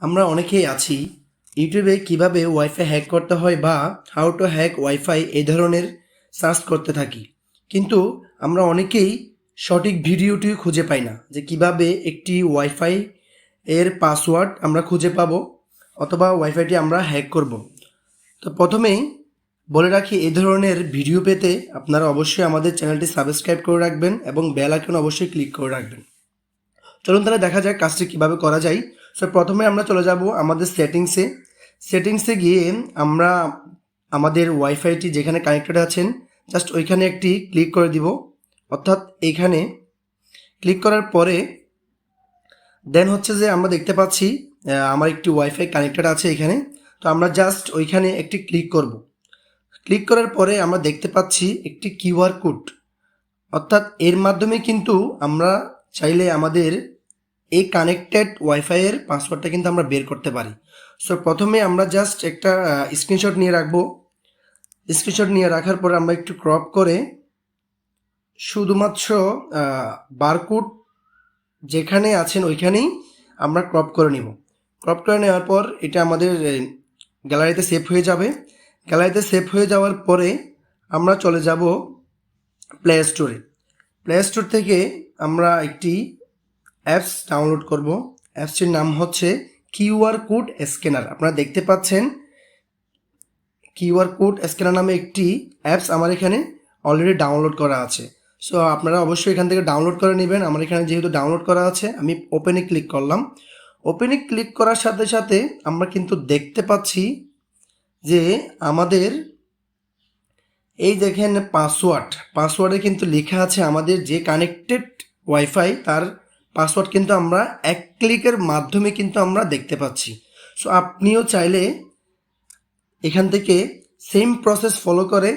আমরা অনেকেই আছি ইউটিউবে কিভাবে ওয়াইফাই হ্যাক করতে হয় বা হাউ টু হ্যাক ওয়াইফাই এই ধরনের সার্চ করতে থাকি, কিন্তু আমরা অনেকেই সঠিক ভিডিওটি খুঁজে পাই না যে কিভাবে একটি ওয়াইফাই এর পাসওয়ার্ড আমরা খুঁজে পাবো অথবা ওয়াইফাইটি আমরা হ্যাক করব। তো প্রথমেই বলে রাখি, এই ধরনের ভিডিও পেতে আপনারা অবশ্যই আমাদের চ্যানেলটি সাবস্ক্রাইব করে রাখবেন এবং বেল আইকন অবশ্যই ক্লিক করে রাখবেন। চলুন তাহলে দেখা যাক কাজটি কীভাবে করা যায়। সো প্রথমে আমরা চলে যাব আমাদের সেটিংসে গিয়ে আমরা আমাদের ওয়াইফাইটি যেখানে কানেক্টেড আছেন জাস্ট ওইখানে একটি ক্লিক করে দিব, অর্থাৎ এইখানে ক্লিক করার পরে দেন হচ্ছে যে আমরা দেখতে পাচ্ছি আমার একটি ওয়াইফাই কানেক্টেড আছে এখানে। তো আমরা জাস্ট ওইখানে একটি ক্লিক করব। ক্লিক করার পরে আমরা দেখতে পাচ্ছি একটি কিউআর কোড, অর্থাৎ এর মাধ্যমে কিন্তু আমরা চাইলে আমাদের এই কানেক্টেড ওয়াইফাইয়ের পাসওয়ার্ডটা কিন্তু আমরা বের করতে পারি। সো প্রথমে আমরা জাস্ট একটা স্ক্রিনশট নিয়ে রাখবো। স্ক্রিনশট নিয়ে রাখার পরে আমরা একটু ক্রপ করে শুধুমাত্র বারকোড যেখানে আছেন ওইখানেই আমরা ক্রপ করে নিব। ক্রপ করে নেওয়ার পর এটা আমাদের গ্যালারিতে সেভ হয়ে যাবে। গ্যালারিতে সেভ হয়ে যাওয়ার পরে আমরা চলে যাব প্লে স্টোরে। প্লে স্টোর থেকে আমরা একটি অ্যাপস ডাউনলোড করব। অ্যাপসটির নাম হচ্ছে কিউআর কোড স্ক্যানার। আপনারা দেখতে পাচ্ছেন কিউআর কোড স্ক্যানার নামে একটি অ্যাপস আমার এখানে অলরেডি ডাউনলোড করা আছে। সো আপনারা অবশ্যই এখান থেকে ডাউনলোড করে নেবেন। আমার এখানে যেহেতু ডাউনলোড করা আছে আমি ওপেনে ক্লিক করলাম। ওপেনে ক্লিক করার সাথে সাথে আমরা কিন্তু দেখতে পাচ্ছি যে আমাদের এই দেখেন পাসওয়ার্ডে কিন্তু লেখা আছে আমাদের যে কানেক্টেড ওয়াইফাই তার পাসওয়ার্ড কিন্তু আমরা এক ক্লিকের মাধ্যমে কিন্তু আমরা দেখতে পাচ্ছি। সো আপনিও চাইলে এখান থেকে সেম প্রসেস ফলো করে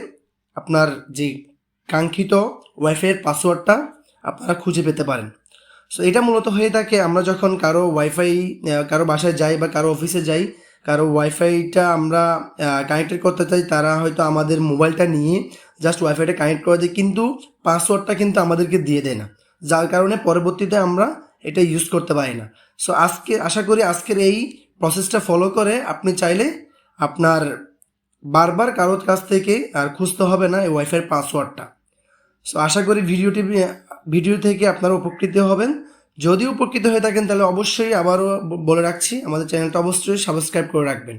আপনার যে কাঙ্ক্ষিত ওয়াইফাইয়ের পাসওয়ার্ডটা আপনারা খুঁজে পেতে পারেন। সো এটা মূলত হয়ে থাকে আমরা যখন কারো ওয়াইফাই কারো বাসায় যাই বা কারো অফিসে যাই, কারো ওয়াইফাইটা আমরা কানেক্টেড করতে চাই, তারা হয়তো আমাদের মোবাইলটা নিয়ে জাস্ট ওয়াইফাইটা কানেক্ট করে দেয়, কিন্তু পাসওয়ার্ডটা কিন্তু আমাদেরকে দিয়ে দেয় না, যার কারণে পরবর্তীতে আমরা এটা ইউজ করতে পারি না। সো আশা করি আজকের এই প্রসেসটা ফলো করে আপনি চাইলে আপনার বারবার কারোর কাছ থেকে আর খুঁজতে হবে না এই ওয়াইফাইয়ের পাসওয়ার্ডটা। সো আশা করি ভিডিও থেকে আপনারা উপকৃত হবেন। যদি উপকৃত হয়ে থাকেন তাহলে অবশ্যই আবারও বলে রাখছি, আমাদের চ্যানেলটা অবশ্যই সাবস্ক্রাইব করে রাখবেন।